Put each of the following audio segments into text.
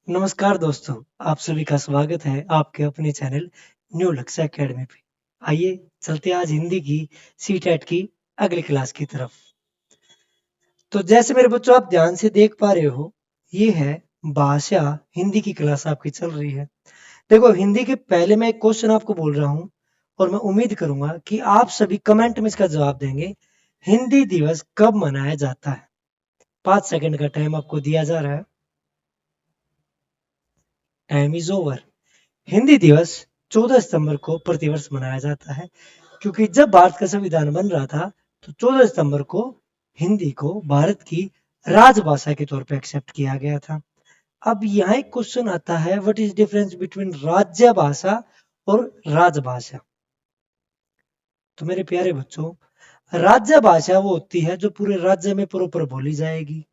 नमस्कार दोस्तों, आप सभी का स्वागत है आपके अपने चैनल न्यू लक्ष्य एकेडमी पे। आइए चलते हैं आज हिंदी की सीटेट की अगली क्लास की तरफ। तो जैसे मेरे बच्चों आप ध्यान से देख पा रहे हो, ये है भाषा हिंदी की क्लास आपकी चल रही है। देखो हिंदी के पहले मैं एक क्वेश्चन आपको बोल रहा हूँ और मैं उम्मीद करूंगा कि आप सभी कमेंट में इसका जवाब देंगे। हिंदी दिवस कब मनाया जाता है? 5 सेकंड का टाइम आपको दिया जा रहा है। Time is over. हिंदी दिवस 14 सितंबर को प्रतिवर्ष मनाया जाता है, क्योंकि जब भारत का संविधान बन रहा था तो 14 सितंबर को हिंदी को भारत की राजभाषा के तौर पे एक्सेप्ट किया गया था। अब यहाँ एक क्वेश्चन आता है, व्हाट इज डिफरेंस बिटवीन राज्य भाषा और राजभाषा? तो मेरे प्यारे बच्चों, राज्य भाषा वो होती है जो पूरे राज्य में प्रॉपर बोली जाएगी,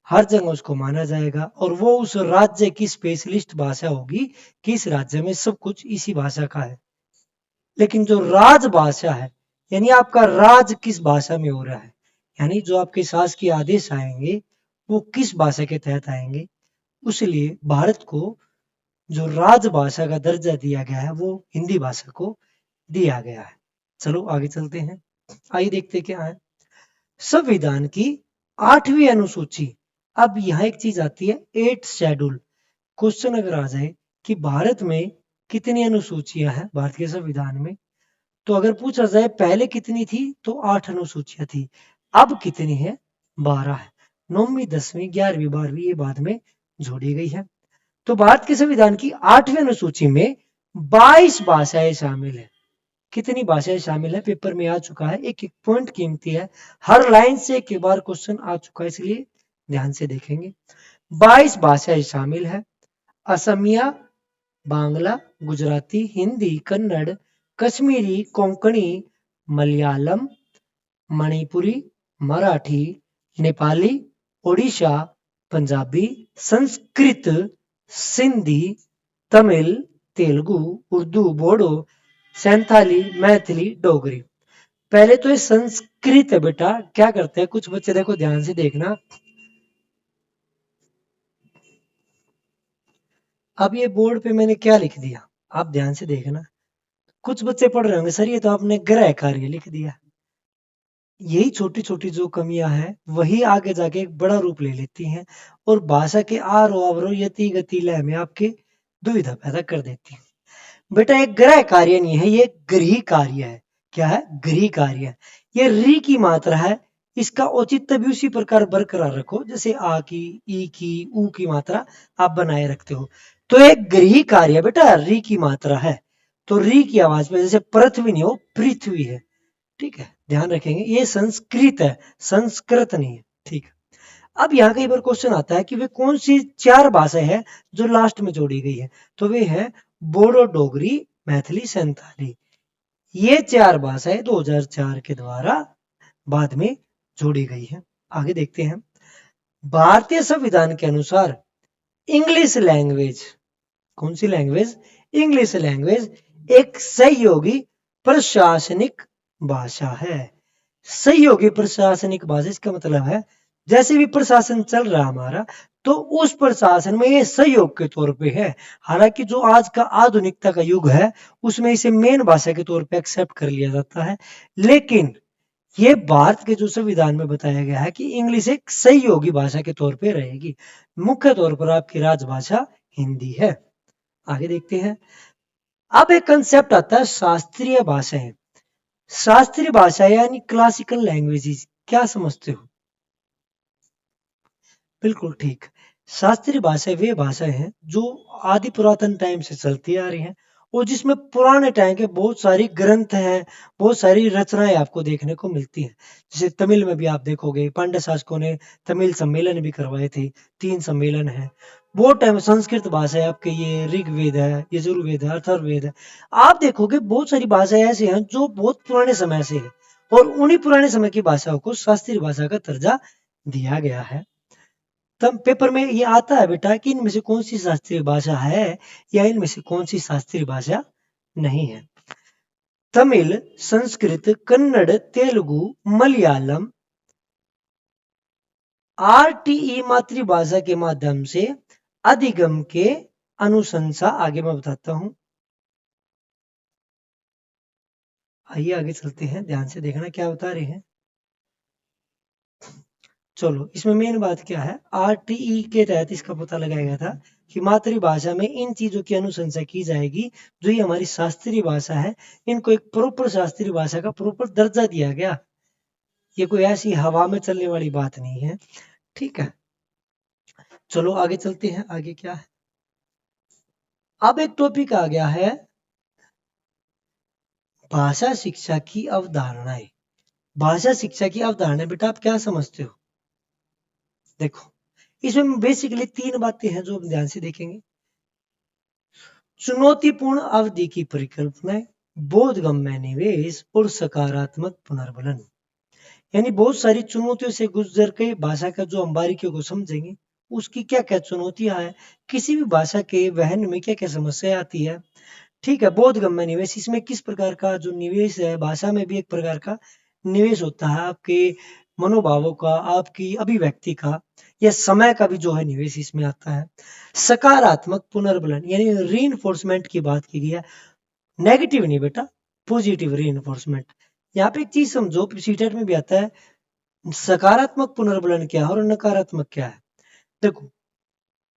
हर जगह उसको माना जाएगा और वो उस राज्य की स्पेशलिस्ट भाषा होगी कि इस राज्य में सब कुछ इसी भाषा का है। लेकिन जो राजभाषा है, यानी आपका राज किस भाषा में हो रहा है, यानी जो आपके शासकीय आदेश आएंगे वो किस भाषा के तहत आएंगे, उसलिए भारत को जो राजभाषा का दर्जा दिया गया है वो हिंदी भाषा को दिया गया है। चलो आगे चलते हैं। आइए देखते क्या है। संविधान की 8वीं अनुसूची। अब यहाँ एक चीज आती है, 8th शेड्यूल। क्वेश्चन अगर आ जाए कि भारत में कितनी अनुसूचियां हैं भारत के संविधान में, तो अगर पूछा जाए पहले कितनी थी तो 8 अनुसूचियां थी, अब कितनी है? 12 है। 9वीं 10वीं 11वीं 12वीं ये बाद में जोड़ी गई है। तो भारत के संविधान की 8वीं अनुसूची में 22 भाषाएं शामिल है। कितनी भाषाएं शामिल है पेपर में आ चुका है, एक एक पॉइंट कीमती है, हर लाइन से एक बार क्वेश्चन आ चुका है, इसलिए ध्यान से देखेंगे। 22 भाषाएं शामिल है। असमिया, बांग्ला, गुजराती, हिंदी, कन्नड़, कश्मीरी, कोंकणी, मलयालम, मणिपुरी, मराठी, नेपाली, ओडिशा, पंजाबी, संस्कृत, सिंधी, तमिल, तेलुगु, उर्दू, बोडो, सैंथाली, मैथिली, डोगरी। पहले तो ये संस्कृत है बेटा, क्या करते हैं कुछ बच्चे, देखो ध्यान से देखना। अब ये बोर्ड पे मैंने क्या लिख दिया, आप ध्यान से देखना। कुछ बच्चे पढ़ रहे होंगे, सर ये तो आपने गृह कार्य लिख दिया। यही छोटी छोटी जो कमियां हैं वही आगे जाके एक बड़ा रूप ले लेती हैं और भाषा के आरो अवरो यति गति लय में आपके दुविधा पैदा कर देती हैं। बेटा एक गृह कार्य नहीं है, ये गृह कार्य है। क्या है? गृह कार्य है। ये री की मात्रा है, इसका औचित्य भी उसी प्रकार बरकरार रखो जैसे आ की, ई की, ऊ की मात्रा आप बनाए रखते हो। तो एक गृह कार्य बेटा री की मात्रा है, तो री की आवाज में जैसे पृथ्वी नहीं हो पृथ्वी है। ठीक है, ध्यान रखेंगे, ये संस्कृत है, संस्कृत नहीं है। ठीक है। अब यहाँ कई बार क्वेश्चन आता है कि वे कौन सी 4 भाषाएं हैं जो लास्ट में जोड़ी गई है, तो वे है बोडो, डोगरी, मैथिली, संथाली। ये 4 भाषाएं 2004 के द्वारा बाद में जोड़ी गई है। आगे देखते हैं। भारतीय संविधान के अनुसार इंग्लिश लैंग्वेज, कौन सी लैंग्वेज? इंग्लिश लैंग्वेज एक सहयोगी प्रशासनिक भाषा है। सहयोगी प्रशासनिक भाषा, इसका मतलब है जैसे भी प्रशासन चल रहा हमारा तो उस प्रशासन में ये सहयोग के तौर पे है। हालांकि जो आज का आधुनिकता का युग है उसमें इसे मेन भाषा के तौर पे एक्सेप्ट कर लिया जाता है, लेकिन ये भारत के जो संविधान में बताया गया है कि इंग्लिश एक सहयोगी भाषा के तौर पे रहेगी। मुख्य तौर पर आपकी राजभाषा हिंदी है। आगे देखते हैं। अब एक कंसेप्ट आता है शास्त्रीय भाषाएं। शास्त्रीय भाषा यानी क्लासिकल लैंग्वेजेस, क्या समझते हो? बिल्कुल ठीक। शास्त्रीय भाषाएं वे भाषाएं हैं जो आदि पुरातन टाइम से चलती आ रही हैं और जिसमें पुराने टाइम के बहुत सारी ग्रंथ हैं, बहुत सारी रचनाएं आपको देखने को मिलती हैं। जैसे तमिल में भी आप देखोगे पांड्य शासकों ने तमिल सम्मेलन भी करवाए थे, 3 सम्मेलन है। वो टाइम संस्कृत भाषा है आपके, ये ऋग्वेद है, यजुर्वेद है, अथर्ववेद है। आप देखोगे बहुत सारी भाषाएं ऐसी हैं जो बहुत पुराने समय से है और उन्हीं पुराने समय की भाषाओं को शास्त्रीय भाषा का दर्जा दिया गया है। तब पेपर में ये आता है बेटा कि इनमें से कौन सी शास्त्रीय भाषा है या इनमें से कौन सी शास्त्रीय भाषा नहीं है। तमिल, संस्कृत, कन्नड़, तेलुगु, मलयालम आरटीई मातृभाषा के माध्यम से अधिगम के अनुशंसा। आगे मैं बताता हूं, आइए आगे चलते हैं, ध्यान से देखना क्या बता रहे हैं। चलो, इसमें मेन बात क्या है, आरटीई के तहत इसका पता लगाया गया था कि मातृभाषा में इन चीजों की अनुशंसा की जाएगी जो ये हमारी शास्त्रीय भाषा है, इनको एक प्रॉपर शास्त्रीय भाषा का प्रॉपर दर्जा दिया गया। ये कोई ऐसी हवा में चलने वाली बात नहीं है, ठीक है। चलो आगे चलते हैं, आगे क्या है। अब एक टॉपिक आ गया है, भाषा शिक्षा की अवधारणाएं। भाषा शिक्षा की अवधारणा बेटा आप क्या समझते हो? देखो, इसमें बेसिकली तीन बातें हैं जो हम ध्यान से देखेंगे। चुनौतीपूर्ण अवधि की परिकल्पनाएं, बोधगम्य निवेश और सकारात्मक पुनर्बलन। यानी बहुत सारी चुनौतियों से गुजर के भाषा का जो हम बारीकियों को समझेंगे, उसकी क्या क्या चुनौतियां है, किसी भी भाषा के वहन में क्या क्या समस्या आती है, ठीक है। बोधगम्य निवेश, इसमें किस प्रकार का जो निवेश है, भाषा में भी एक प्रकार का निवेश होता है, आपके मनोभावों का, आपकी अभिव्यक्ति का या समय का भी जो है निवेश इसमें आता है। सकारात्मक पुनर्बलन यानी रीइंफोर्समेंट की बात की गई है, नेगेटिव नहीं बेटा, पॉजिटिव रीइंफोर्समेंट। यहाँ पे एक चीज समझो, सीटेट में भी आता है, सकारात्मक पुनर्बलन क्या है और नकारात्मक क्या है। देखो,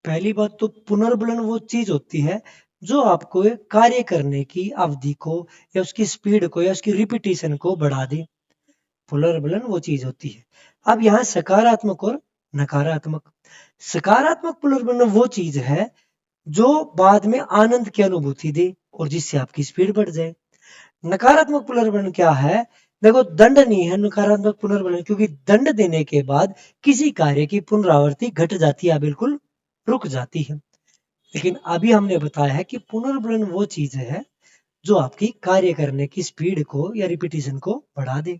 पहली बात तो पुनर्बलन वो चीज होती है जो आपको एक कार्य करने की अवधि को या उसकी स्पीड को या उसकी रिपीटिशन को बढ़ा दे, पुनर्बलन वो चीज होती है। अब यहाँ सकारात्मक और नकारात्मक। सकारात्मक पुनर्बलन वो चीज है जो बाद में आनंद की अनुभूति दे और जिससे आपकी स्पीड बढ़ जाए। नकारात्मक पुनर्बलन क्या है? देखो, दंड नहीं है नकारात्मक पुनर्बलन, क्योंकि दंड देने के बाद किसी कार्य की पुनरावृत्ति घट जाती है, बिल्कुल रुक जाती है। लेकिन अभी हमने बताया है कि पुनर्बलन वो चीज है जो आपकी कार्य करने की स्पीड को या रिपीटिशन को बढ़ा दे।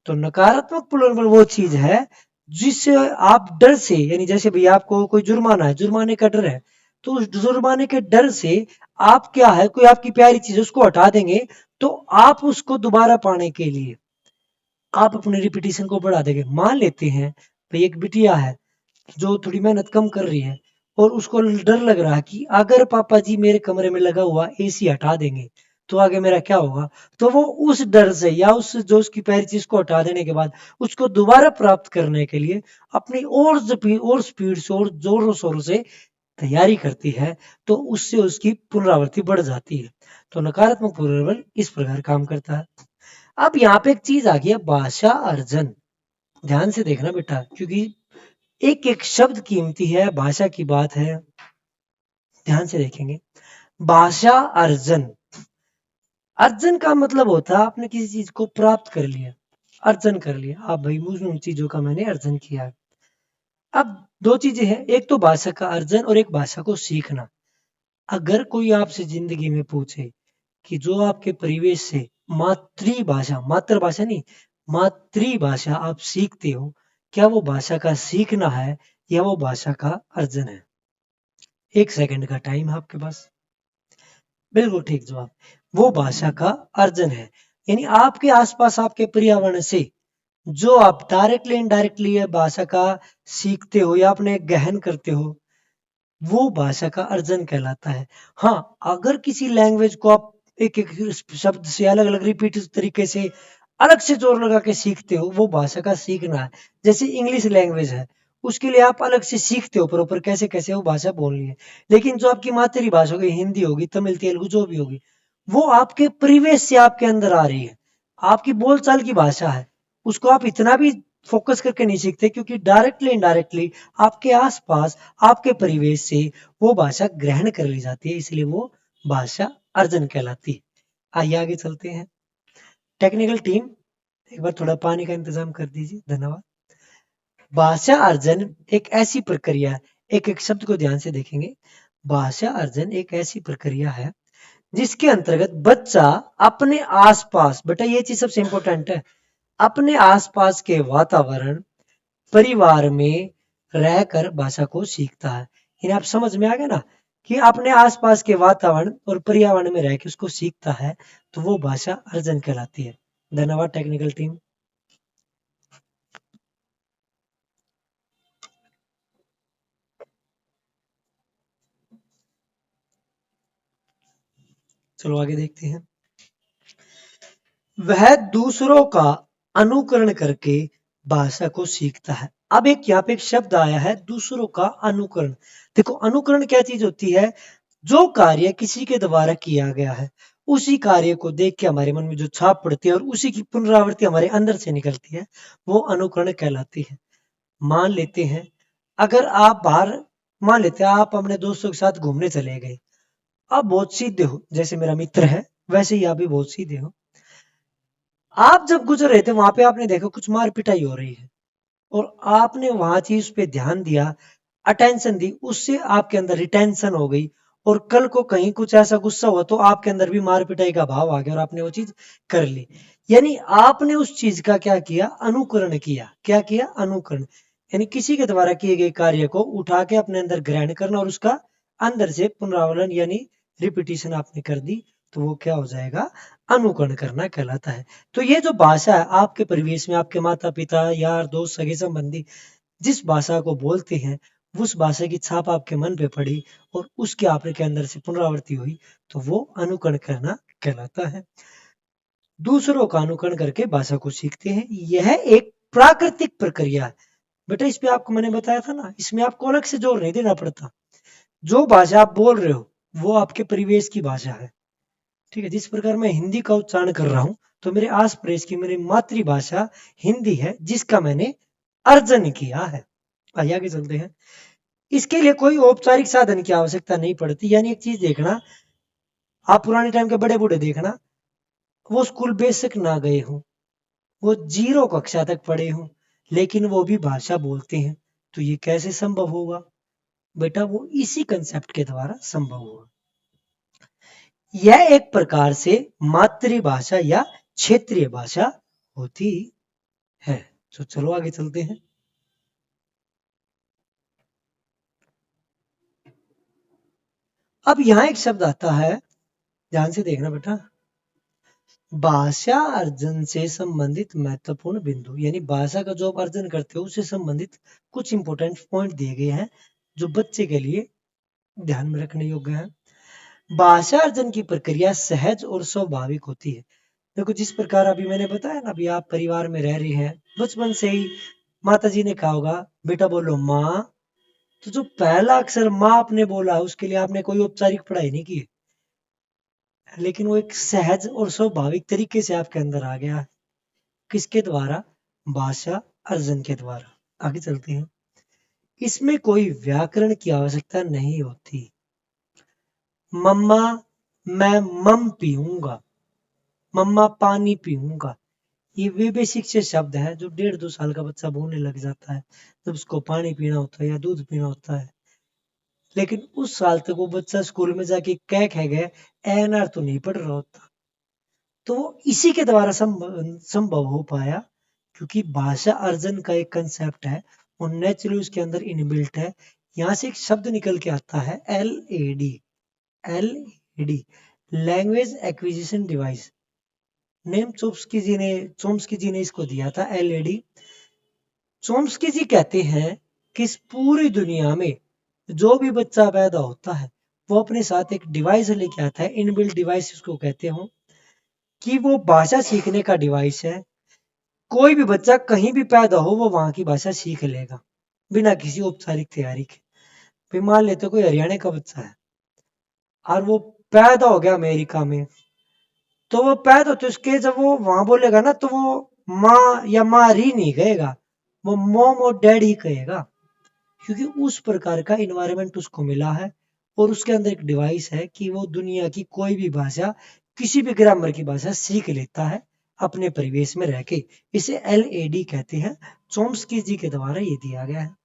तो नकारात्मक पुनर्बलन वो चीज है जिससे आप डर से, यानी जैसे भैया आपको कोई जुर्माना है, जुर्माने का डर है, तो उस जुर्माने के डर से आप क्या है, कोई आपकी प्यारी चीज उसको हटा देंगे, तो आप उसको दोबारा पाने के लिए आप अपने रिपीटिशन को बढ़ा देंगे। मान लेते हैं भाई एक बिटिया है जो थोड़ी मेहनत कम कर रही है और उसको डर लग रहा है कि अगर पापा जी मेरे कमरे में लगा हुआ एसी हटा देंगे तो आगे मेरा क्या होगा। तो वो उस डर से या उस जो उसकी प्यारी चीज को हटा देने के बाद उसको दोबारा प्राप्त करने के लिए अपनी और स्पीड से और जोरों शोरों से तैयारी करती है, तो उससे उसकी पुनरावृत्ति बढ़ जाती है। तो नकारात्मक पुनर्बल इस प्रकार काम करता है। अब यहाँ पे एक चीज आ गई है, भाषा अर्जन। ध्यान से देखना बेटा, क्योंकि एक एक शब्द कीमती है, भाषा की बात है, ध्यान से देखेंगे। भाषा अर्जन, अर्जन का मतलब होता है आपने किसी चीज को प्राप्त कर लिया, अर्जन कर लिया। आप भाई मुझ उन चीजों का मैंने अर्जन किया है। अब दो चीजें हैं, एक तो भाषा का अर्जन और एक भाषा को सीखना। अगर कोई आपसे जिंदगी में पूछे कि जो आपके परिवेश से मातृभाषा, मातृभाषा नहीं, मातृभाषा आप सीखते हो, क्या वो भाषा का सीखना है या वो भाषा का अर्जन है? 1 सेकंड का टाइम है आपके पास। बिल्कुल ठीक जवाब, वो भाषा का अर्जन है। यानी आपके आसपास आपके पर्यावरण से जो आप डायरेक्टली इनडायरेक्टली भाषा का सीखते हो या अपने गहन करते हो, वो भाषा का अर्जन कहलाता है। हाँ, अगर किसी लैंग्वेज को आप एक एक शब्द से अलग अलग रिपीट तरीके से अलग से जोर लगा के सीखते हो, वो भाषा का सीखना है। जैसे इंग्लिश लैंग्वेज है, उसके लिए आप अलग से सीखते हो प्रॉपर कैसे कैसे वो भाषा बोलनी है। लेकिन जो आपकी मातृभाषा होगी, हिंदी होगी, तमिल, तेलुगु जो भी होगी, वो आपके परिवेश से आपके अंदर आ रही है, आपकी बोलचाल की भाषा है। उसको आप इतना भी फोकस करके नहीं सीखते, क्योंकि डायरेक्टली इनडायरेक्टली आपके आसपास आपके परिवेश से वो भाषा ग्रहण कर ली जाती है, इसलिए वो भाषा अर्जन कहलाती है। आइए आगे चलते हैं। टेक्निकल टीम, एक बार थोड़ा पानी का इंतजाम कर दीजिए, धन्यवाद। भाषा अर्जन एक ऐसी प्रक्रिया है, एक एक शब्द को ध्यान से देखेंगे। भाषा अर्जन एक ऐसी प्रक्रिया है जिसके अंतर्गत बच्चा अपने आसपास, बेटा ये चीज सबसे इंपॉर्टेंट है, अपने आसपास के वातावरण, परिवार में रहकर भाषा को सीखता है। यानी आप समझ में आ गया ना कि अपने आसपास के वातावरण और पर्यावरण में रह के उसको सीखता है, तो वो भाषा अर्जन कहलाती है। धन्यवाद टेक्निकल टीम। चलो आगे देखते हैं। वह दूसरों का अनुकरण करके भाषा को सीखता है। अब एक यहाँ पे एक शब्द आया है, दूसरों का अनुकरण। देखो अनुकरण क्या चीज होती है? जो कार्य किसी के द्वारा किया गया है, उसी कार्य को देख के हमारे मन में जो छाप पड़ती है और उसी की पुनरावृत्ति हमारे अंदर से निकलती है, वो अनुकरण कहलाती है। मान लेते हैं, अगर आप बाहर, मान लेते हैं आप अपने दोस्तों के साथ घूमने चले गए, आप बहुत सीधे हो, जैसे मेरा मित्र है वैसे ही आप भी बहुत सीधे हो। आप जब गुजर रहे थे वहां पे आपने देखा कुछ मार पिटाई हो रही है और आपने वहां चीज पे ध्यान दिया, अटेंशन दी, उससे आपके अंदर रिटेंशन हो गई और कल को कहीं कुछ ऐसा गुस्सा हुआ तो आपके अंदर भी मार पिटाई का भाव आ गया और आपने वो चीज कर ली। यानी आपने उस चीज का क्या किया? अनुकरण किया। क्या किया? अनुकरण। यानी किसी के द्वारा किए गए कार्य को उठा के अपने अंदर ग्रहण करना और उसका अंदर से पुनरावलन यानी रिपीटिशन आपने कर दी, तो वो क्या हो जाएगा? अनुकरण करना कहलाता है। तो ये जो भाषा है, आपके परिवेश में आपके माता पिता, यार दोस्त, सगे संबंधी जिस भाषा को बोलते हैं, उस भाषा की छाप आपके मन पे पड़ी और उसके आपके अंदर से पुनरावृत्ति हुई, तो वो अनुकरण करना कहलाता है। दूसरों का अनुकरण करके भाषा को सीखते हैं, यह एक प्राकृतिक प्रक्रिया है। बेटा इस पे आपको मैंने बताया था ना, इसमें आपको अलग से जोर नहीं देना पड़ता। जो भाषा आप बोल रहे हो वो आपके परिवेश की भाषा है। ठीक है, जिस प्रकार मैं हिंदी का उच्चारण कर रहा हूं, तो मेरे आस पड़ोस की मेरी मातृभाषा हिंदी है, जिसका मैंने अर्जन किया है। आइए आगे चलते हैं। इसके लिए कोई औपचारिक साधन की आवश्यकता नहीं पड़ती। यानी एक चीज देखना, आप पुराने टाइम के बड़े बूढ़े देखना, वो स्कूल बेशक ना गए हों, वो 0 कक्षा तक पढ़े हों, लेकिन वो भी भाषा बोलते हैं। तो ये कैसे संभव होगा? बेटा वो इसी कंसेप्ट के द्वारा संभव होगा। यह एक प्रकार से मातृभाषा या क्षेत्रीय भाषा होती है। तो चलो आगे चलते हैं। अब यहां एक शब्द आता है, ध्यान से देखना बेटा, भाषा अर्जन से संबंधित महत्वपूर्ण बिंदु। यानी भाषा का जो आप अर्जन करते हो उससे संबंधित कुछ इंपॉर्टेंट पॉइंट दिए गए हैं जो बच्चे के लिए ध्यान में रखने योग्य है। भाषा अर्जन की प्रक्रिया सहज और स्वाभाविक होती है। देखो जिस प्रकार अभी मैंने बताया ना, अभी आप परिवार में रह रहे हैं, बचपन से ही माता जी ने कहा होगा बेटा बोलो माँ, तो जो पहला अक्षर माँ आपने बोला उसके लिए आपने कोई औपचारिक पढ़ाई नहीं की, लेकिन वो एक सहज और स्वाभाविक तरीके से आपके अंदर आ गया। किसके द्वारा? भाषा अर्जन के द्वारा। आगे चलते हैं। इसमें कोई व्याकरण की आवश्यकता नहीं होती। मम्मा मैं मम पीऊंगा, मम्मा पानी पीऊंगा, ये वे बेसिक से शब्द है जो 1.5-2 साल का बच्चा बोलने लग जाता है जब उसको पानी पीना होता है या दूध पीना होता है। लेकिन उस साल तक वो बच्चा स्कूल में जाके कै ख गए एन आर तो नहीं पढ़ रहा होता। तो वो इसी के द्वारा संभव हो पाया, क्योंकि भाषा अर्जन का एक कंसेप्ट है और नेचुरली उसके अंदर इनबिल्ट है। यहाँ से एक शब्द निकल के आता है LAD। LAD language acquisition device. Name Chomsky ji ने इसको दिया था LAD। चोम्स्की जी कहते हैं कि इस पूरी दुनिया में जो भी बच्चा पैदा होता है वो अपने साथ एक डिवाइस लेके आता है, इनबिल्ट डिवाइस इसको कहते हो, कि वो भाषा सीखने का डिवाइस है। कोई भी बच्चा कहीं भी पैदा हो वो वहां की भाषा सीख लेगा बिना किसी औपचारिक तैयारी के। फिर मान लेते कोई हरियाणा का बच्चा है और वो पैदा हो गया अमेरिका में, तो वो पैदा होते उसके जब वो वहां बोलेगा ना, तो वो माँ या माँ री नहीं कहेगा, वो मोम और डैड ही कहेगा, क्योंकि उस प्रकार का इन्वायरमेंट उसको मिला है और उसके अंदर एक डिवाइस है कि वो दुनिया की कोई भी भाषा, किसी भी ग्रामर की भाषा सीख लेता है अपने परिवेश में रह के। इसे LAD कहते हैं। चोम्स्की जी के द्वारा ये दिया गया है।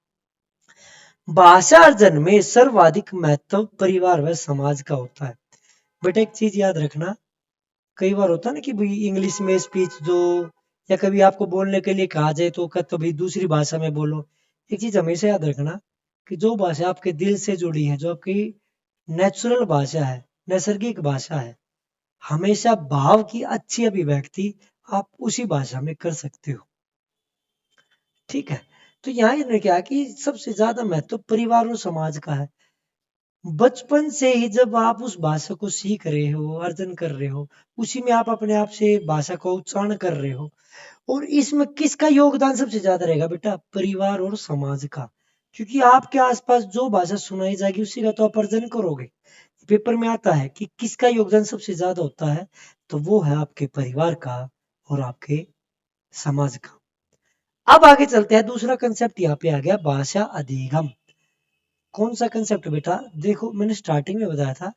भाषा अर्जन में सर्वाधिक महत्व परिवार व समाज का होता है। बेटा एक चीज याद रखना, कई बार होता है ना कि भाई इंग्लिश में स्पीच दो या कभी आपको बोलने के लिए कहा जाए तो कभी दूसरी भाषा में बोलो। एक चीज हमेशा याद रखना कि जो भाषा आपके दिल से जुड़ी है, जो आपकी नेचुरल भाषा है, नैसर्गिक भाषा है, हमेशा भाव की अच्छी अभिव्यक्ति आप उसी भाषा में कर सकते हो। ठीक है, तो यहाँ इन्होंने क्या कि सबसे ज्यादा महत्व परिवार और समाज का है। बचपन से ही जब आप उस भाषा को सीख रहे हो, अर्जन कर रहे हो, उसी में आप अपने आप से भाषा का उच्चारण कर रहे हो। और इसमें किसका योगदान सबसे ज्यादा रहेगा बेटा? परिवार और समाज का। क्योंकि आपके आसपास जो भाषा सुनाई जाएगी उसी का तो आप अर्जन करोगे। पेपर में आता है कि किसका योगदान सबसे ज्यादा होता है, तो वो है आपके परिवार का और आपके समाज का। अब आगे चलते हैं, दूसरा कंसेप्ट यहाँ पे आ गया, भाषा अधिगम। कौन सा कंसेप्ट बेटा? देखो मैंने स्टार्टिंग में बताया था,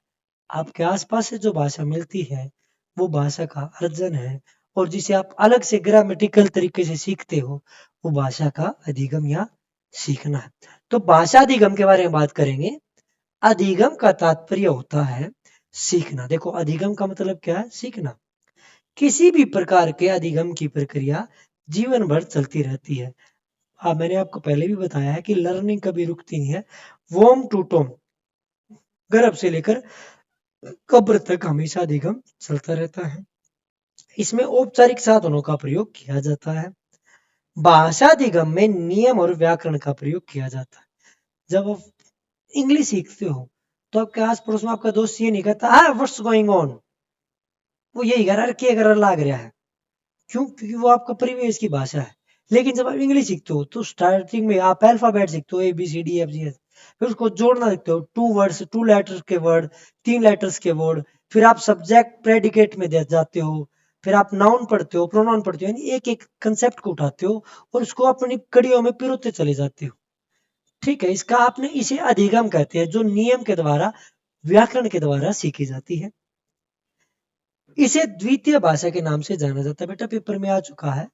आपके आसपास से जो भाषा मिलती है वो भाषा का अर्जन है, और जिसे आप अलग से ग्रामेटिकल तरीके से सीखते हो वो भाषा का अधिगम या सीखना है। तो भाषा अधिगम के बारे में बात करेंगे। अधिगम का तात्पर्य होता है सीखना। देखो अधिगम का मतलब क्या है? सीखना। किसी भी प्रकार के अधिगम की प्रक्रिया जीवन भर चलती रहती है। हाँ, मैंने आपको पहले भी बताया है कि लर्निंग कभी रुकती नहीं है। वोम टू टोम, गर्भ से लेकर कब्र तक हमेशा अधिगम चलता रहता है। इसमें औपचारिक साधनों का प्रयोग किया जाता है। भाषा अधिगम में नियम और व्याकरण का प्रयोग किया जाता है। जब आप इंग्लिश सीखते हो तो आपके आस पड़ोस में आपका दोस्त ये नहीं कहता हाँ व्हाट्स गोइंग ऑन, वो यही कह रहा है क्या कर लाग रहा है। क्यों? क्योंकि वो आपका परिवेश की भाषा है। लेकिन जब आप इंग्लिश सीखते हो तो स्टार्टिंग में आप अल्फाबेट सीखते हो, A B C D F G H, फिर उसको जोड़ना सीखते हो, टू वर्ड्स, टू लेटर्स के वर्ड, तीन लेटर्स के वर्ड, फिर आप सब्जेक्ट प्रेडिकेट में जाते हो, फिर आप नाउन पढ़ते हो, प्रोनाउन पढ़ते हो, यानी एक एक कंसेप्ट को उठाते हो और उसको अपनी कड़ियों में पिरोते चले जाते हो। ठीक है, इसका आपने इसे अधिगम कहते हैं, जो नियम के द्वारा, व्याकरण के द्वारा सीखी जाती है। इसे द्वितीय भाषा के नाम से जाना जाता है। बेटा पेपर में आ चुका है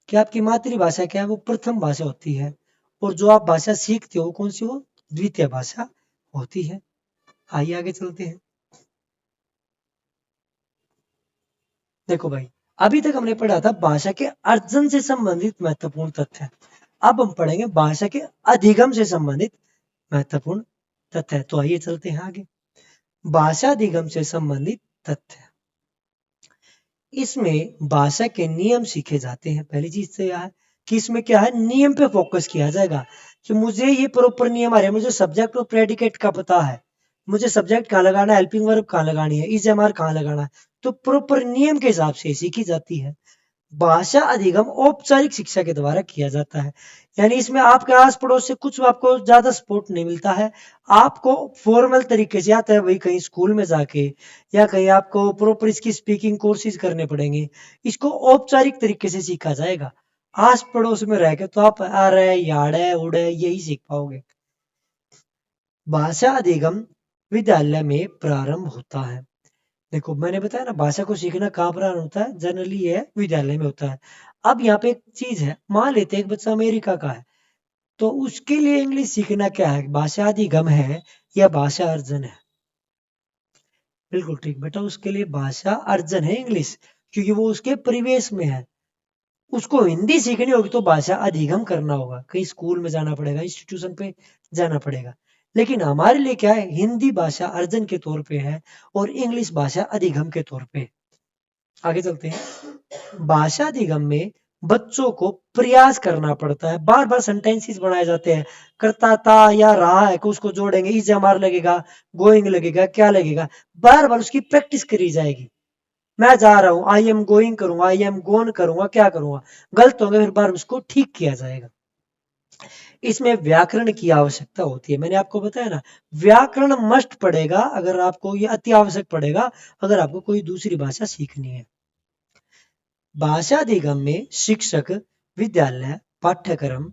कि आपकी मातृभाषा क्या है? वो प्रथम भाषा होती है, और जो आप भाषा सीखते हो कौन सी? वो द्वितीय भाषा होती है। आइए आगे चलते हैं। देखो भाई, अभी तक हमने पढ़ा था भाषा के अर्जन से संबंधित महत्वपूर्ण तथ्य। अब हम पढ़ेंगे भाषा के अधिगम से संबंधित महत्वपूर्ण तथ्य। तो आइए चलते हैं आगे। भाषा अधिगम से संबंधित तथ्य, इसमें भाषा के नियम सीखे जाते हैं। पहली चीज तो यह है कि इसमें क्या है, नियम पे फोकस किया जाएगा कि मुझे ये प्रॉपर नियम आ रहे हैं, मुझे सब्जेक्ट और प्रेडिकेट का पता है, मुझे सब्जेक्ट कहाँ लगाना है, हेल्पिंग वर्ब कहाँ लगानी है, इज एम आर कहाँ लगाना है, तो प्रॉपर नियम के हिसाब से सीखी जाती है। भाषा अधिगम औपचारिक शिक्षा के द्वारा किया जाता है, यानी इसमें आपके आस पड़ोस से कुछ आपको ज्यादा सपोर्ट नहीं मिलता है। आपको फॉर्मल तरीके से आता है, वही कहीं स्कूल में जाके या कहीं आपको प्रॉपर इसकी स्पीकिंग कोर्सेज करने पड़ेंगे। इसको औपचारिक तरीके से सीखा जाएगा। आस पड़ोस में रह के तो आप अरे याड़े उड़े यही सीख पाओगे। भाषा अधिगम विद्यालय में प्रारंभ होता है। देखो मैंने बताया ना, भाषा को सीखना कहाँ प्रारंभ होता है? जनरली ये विद्यालय में होता है। अब यहाँ पे एक चीज है, मान लेते हैं एक बच्चा अमेरिका का है, तो उसके लिए इंग्लिश सीखना क्या है? भाषा अधिगम है या भाषा अर्जन है? बिल्कुल ठीक बेटा, उसके लिए भाषा अर्जन है इंग्लिश, क्योंकि वो उसके परिवेश में है। उसको हिंदी सीखनी होगी तो भाषा अधिगम करना होगा, कहीं स्कूल में जाना पड़ेगा, इंस्टीट्यूशन पे जाना पड़ेगा। लेकिन हमारे लिए क्या है, हिंदी भाषा अर्जन के तौर पे है और इंग्लिश भाषा अधिगम के तौर पे। आगे चलते हैं। भाषा अधिगम में बच्चों को प्रयास करना पड़ता है, बार बार सेंटेंसेस बनाए जाते हैं, करता था या रहा है को उसको जोड़ेंगे, इज एम लगेगा, गोइंग लगेगा, क्या लगेगा, बार बार उसकी प्रैक्टिस करी जाएगी। मैं जा रहा हूं, आई एम गोइंग करूंगा, आई एम गोन करूंगा, क्या करूंगा, गलत होंगे फिर बार उसको ठीक किया जाएगा। इसमें व्याकरण की आवश्यकता होती है, मैंने आपको बताया ना, व्याकरण मस्ट पड़ेगा, अगर आपको ये अति आवश्यक पड़ेगा अगर आपको कोई दूसरी भाषा सीखनी है। भाषा अधिगम में शिक्षक, विद्यालय, पाठ्यक्रम,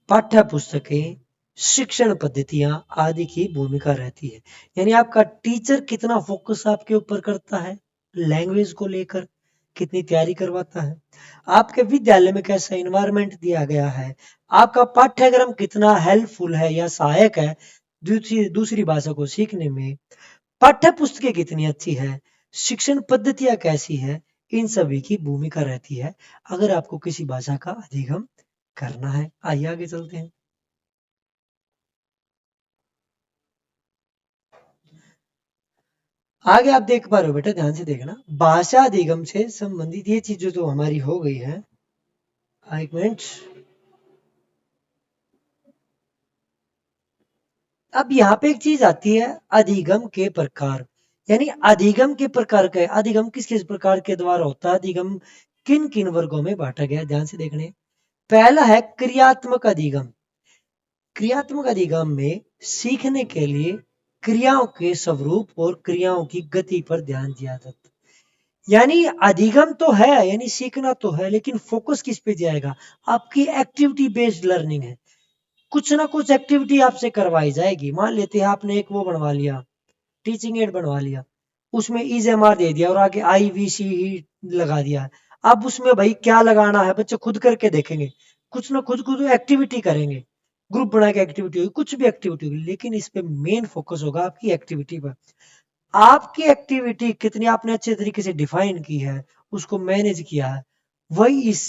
पाठ्य पुस्तकें, शिक्षण पद्धतियां आदि की भूमिका रहती है। यानी आपका टीचर कितना फोकस आपके ऊपर करता है, लैंग्वेज को लेकर कितनी तैयारी करवाता है, आपके विद्यालय में कैसा इन्वायरमेंट दिया गया है, आपका पाठ्यक्रम कितना हेल्पफुल है या सहायक है दूसरी दूसरी भाषा को सीखने में, पाठ्य पुस्तकें कितनी अच्छी है, शिक्षण पद्धतियां कैसी है, इन सभी की भूमिका रहती है अगर आपको किसी भाषा का अधिगम करना है। आइए आगे चलते हैं। आगे आप देख पा रहे हो बेटा, ध्यान से देखना, भाषा अधिगम से संबंधित ये चीज जो हमारी हो गई है। एक मिनट। अब यहाँ पे एक चीज आती है, अधिगम के प्रकार। यानी अधिगम के प्रकार का, अधिगम किस किस प्रकार के द्वारा होता है, अधिगम किन किन वर्गों में बांटा गया, ध्यान से देखने। पहला है क्रियात्मक अधिगम। क्रियात्मक अधिगम में सीखने के लिए क्रियाओं के स्वरूप और क्रियाओं की गति पर ध्यान दिया जाता है। यानी अधिगम तो है, यानी सीखना तो है, लेकिन फोकस किस पे जाएगा, आपकी एक्टिविटी बेस्ड लर्निंग है। कुछ ना कुछ एक्टिविटी आपसे करवाई जाएगी। मान लेते हैं आपने एक वो बनवा लिया, टीचिंग एड बनवा लिया, उसमें EMR दे दिया और आगे IVC लगा दिया। अब उसमें भाई क्या लगाना है बच्चे खुद करके देखेंगे, कुछ ना खुद एक्टिविटी करेंगे, ग्रुप बना के एक्टिविटी होगी, कुछ भी एक्टिविटी होगी, लेकिन इस पे मेन फोकस होगा आपकी एक्टिविटी पर। आपकी एक्टिविटी कितनी आपने अच्छे तरीके से डिफाइन की है, उसको मैनेज किया है, वही इस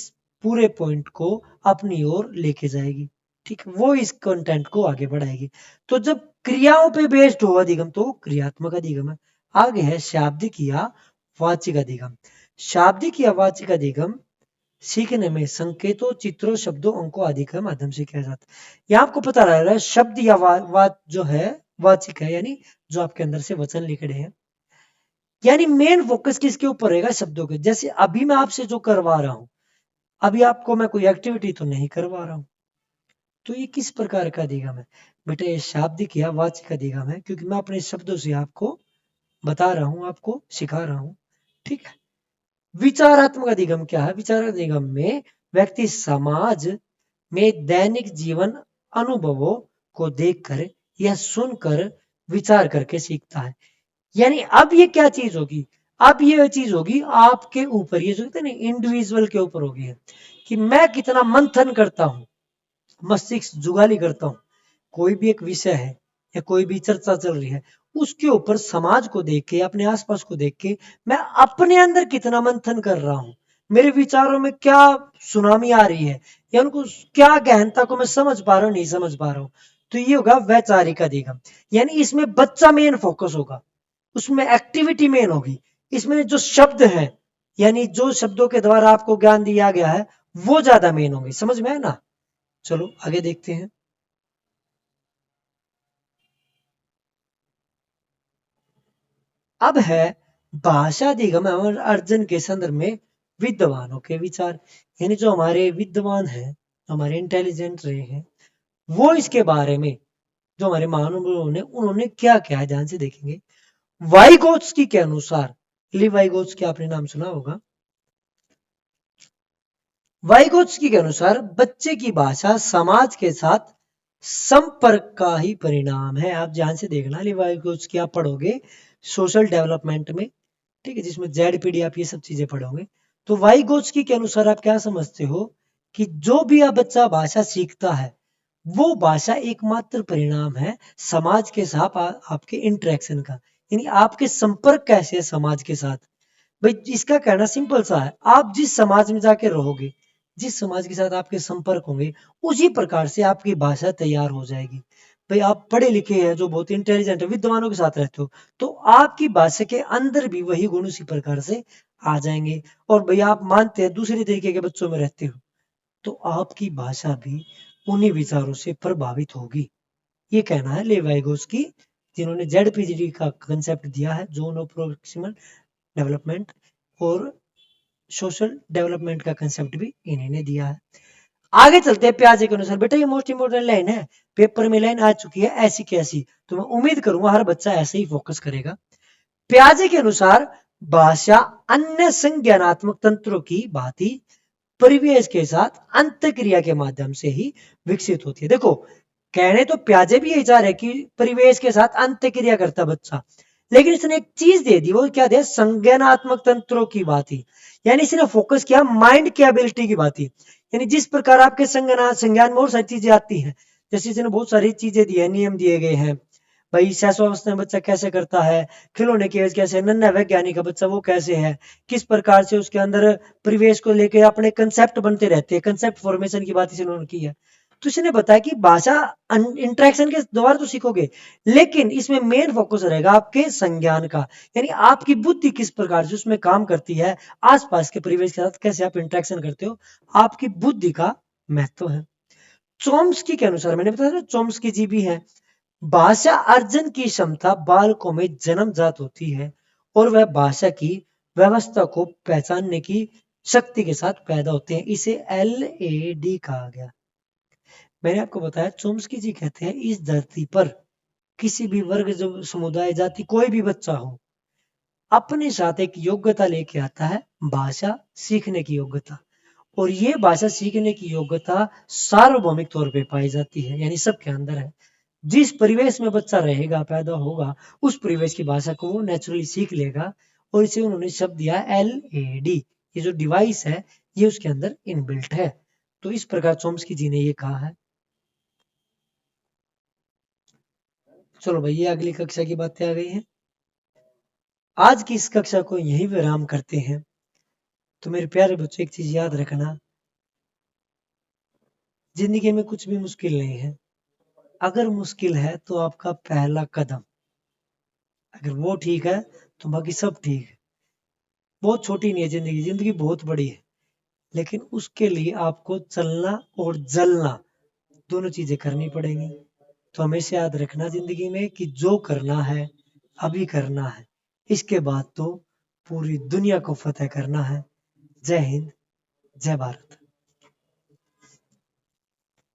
पूरे पॉइंट को अपनी ओर लेके जाएगी। ठीक है, वो इस कंटेंट को आगे बढ़ाएगी। तो जब क्रियाओं पे बेस्ड हो अधिगम तो क्रियात्मक अधिगम है। आगे है शाब्दिक या वाचिक अधिगम। शाब्दिक या वाचिक अधिगम सीखने में संकेतों, चित्रों, शब्दों, अंकों आदि के माध्यम से किया जाता है। यहाँ आपको पता लग रहा है शब्द या जो है वाचिक है, यानी जो आपके अंदर से वचन लिख रहे हैं। यानी मेन फोकस किसके ऊपर रहेगा, शब्दों के। जैसे अभी मैं आपसे जो करवा रहा हूं, अभी आपको मैं कोई एक्टिविटी तो नहीं करवा रहा हूं, तो ये किस प्रकार का अधिगम है बेटा, ये शाब्दिक या वाचिक अधिगम है, क्योंकि मैं अपने शब्दों से आपको बता रहा हूं, आपको सिखा रहा हूं। ठीक है। विचारात्मक अधिगम क्या है, विचारात्मक अधिगम में व्यक्ति समाज में दैनिक जीवन अनुभवों को देखकर या सुनकर विचार करके सीखता है। यानी अब ये क्या चीज होगी, अब ये चीज होगी आपके ऊपर, ये जो कहते हैं ना इंडिविजुअल के ऊपर होगी, कि मैं कितना मंथन करता हूं, मस्तिष्क जुगाली करता हूं। कोई भी एक विषय है या कोई भी चर्चा चल रही है, उसके ऊपर समाज को देख के, अपने आसपास को देख के मैं अपने अंदर कितना मंथन कर रहा हूं, मेरे विचारों में क्या सुनामी आ रही है, या उनको क्या गहनता को मैं समझ पा रहा हूं, नहीं समझ पा रहा हूं। तो ये होगा वैचारिक अधिगम। यानी इसमें बच्चा मेन फोकस होगा, उसमें एक्टिविटी मेन होगी, इसमें जो शब्द हैं, यानी जो शब्दों के द्वारा आपको ज्ञान दिया गया है, वो ज्यादा मेन होंगे। समझ में है ना। चलो आगे देखते हैं। अब है भाषा अधिगम और अर्जन के संदर्भ में विद्वानों के विचार। यानी जो हमारे विद्वान हैं, हमारे इंटेलिजेंट रहे हैं, वो इसके बारे में, जो हमारे महानुभावों ने, उन्होंने क्या क्या है, ध्यान से देखेंगे। वाइगोत्स्की के अनुसार, ली वाइगोत्स्की आपने नाम सुना होगा। वाइगोत्स्की के अनुसार बच्चे की भाषा समाज के साथ संपर्क का ही परिणाम है। आप ध्यान से देखना, ली वाइगोत्स्की आप पढ़ोगे सोशल डेवलपमेंट में, ठीक है, जिसमें ZPD आप ये सब चीजें पढ़ोगे। तो वाइगोत्स्की के अनुसार आप क्या समझते हो कि जो भी आप बच्चा भाषा सीखता है, वो भाषा एकमात्र परिणाम है समाज के साथ आपके इंटरेक्शन का। यानी आपके संपर्क कैसे है समाज के साथ। भाई इसका कहना सिंपल सा है, आप जिस समाज में जाके रहोगे, जिस समाज के साथ आपके संपर्क होंगे, उसी प्रकार से आपकी भाषा तैयार हो जाएगी। भाई आप पढ़े लिखे हैं, जो बहुत इंटेलिजेंट है, विद्वानों के साथ रहते हो, तो आपकी भाषा के अंदर भी वही गुण उसी प्रकार से आ जाएंगे। और भाई आप मानते हैं दूसरे तरीके के बच्चों में रहते हो, तो आपकी भाषा भी उन्हीं विचारों से प्रभावित होगी। ये कहना है लेवाइगोस की, जिन्होंने ZPG का कंसेप्ट दिया है, जोन ऑफ प्रोक्सिमल डेवलपमेंट, और सोशल डेवलपमेंट का कंसेप्ट भी इन्हीं ने दिया है। आगे चलते हैं प्याजे के अनुसार। बेटा ये मोस्ट इंपोर्टेंट लाइन है, पेपर में लाइन आ चुकी है ऐसी कैसी, तो मैं उम्मीद करूंगा हर बच्चा ऐसे ही फोकस करेगा। प्याजे के अनुसार भाषा अन्य संज्ञानात्मक तंत्रों की भांति परिवेश के साथ अंतक्रिया के माध्यम से ही विकसित होती है। देखो कहने तो प्याजे भी यही चाह रहे कि परिवेश के साथ अंतक्रिया करता बच्चा, लेकिन इसने एक चीज दे दी, वो क्या दे, संज्ञानात्मक तंत्रों की भांति। यानी इसने फोकस किया माइंड की एबिलिटी की भांति। यानी जिस प्रकार आपके संज्ञान में और सारी चीजें आती हैं, जैसे इसने बहुत सारी चीजें दी है, नियम दिए गए हैं। भाई शैशवावस्था में बच्चा कैसे करता है, खिलौने की एज कैसे, नन्हा वैज्ञानिक का बच्चा वो कैसे है, किस प्रकार से उसके अंदर परिवेश को लेकर अपने कंसेप्ट बनते रहते हैं, कंसेप्ट फॉर्मेशन की बात इन्होंने की है। तो इसने बताया कि भाषा इंटरेक्शन के द्वारा तो सीखोगे, लेकिन इसमें मेन फोकस रहेगा आपके संज्ञान का। यानी आपकी बुद्धि किस प्रकार से उसमें काम करती है, आसपास के परिवेश के साथ कैसे आप इंटरेक्शन करते हो, आपकी बुद्धि का महत्व है। चॉम्स्की के अनुसार, मैंने बताया चॉम्स्की जी भी है, भाषा अर्जन की क्षमता बालकों में जन्मजात होती है और वह भाषा की व्यवस्था को पहचानने की शक्ति के साथ पैदा होते हैं। इसे LAD कहा गया। मैंने आपको बताया, चोम्स्की जी कहते हैं इस धरती पर किसी भी वर्ग, समुदाय, जाति, कोई भी बच्चा हो, अपने साथ एक योग्यता लेके आता है, भाषा सीखने की योग्यता। और ये भाषा सीखने की योग्यता सार्वभौमिक तौर पे पाई जाती है, यानी सबके अंदर है। जिस परिवेश में बच्चा रहेगा, पैदा होगा, उस परिवेश की भाषा को वो नेचुरली सीख लेगा। और इसे उन्होंने शब्द दिया LAD। ये जो डिवाइस है ये उसके अंदर इनबिल्ट है। तो इस प्रकार चोम्स्की जी ने ये कहा है। चलो भाई, ये अगली कक्षा की बातें आ गई हैं। आज की इस कक्षा को यहीं विराम करते हैं। तो मेरे प्यारे बच्चों, एक चीज याद रखना, जिंदगी में कुछ भी मुश्किल नहीं है। अगर मुश्किल है तो आपका पहला कदम, अगर वो ठीक है तो बाकी सब ठीक है। बहुत छोटी नहीं है जिंदगी, जिंदगी बहुत बड़ी है, लेकिन उसके लिए आपको चलना और जलना दोनों चीजें करनी पड़ेंगी। तो हमेशा याद रखना जिंदगी में कि जो करना है अभी करना है, इसके बाद तो पूरी दुनिया को फतेह करना है। जय हिंद, जय भारत।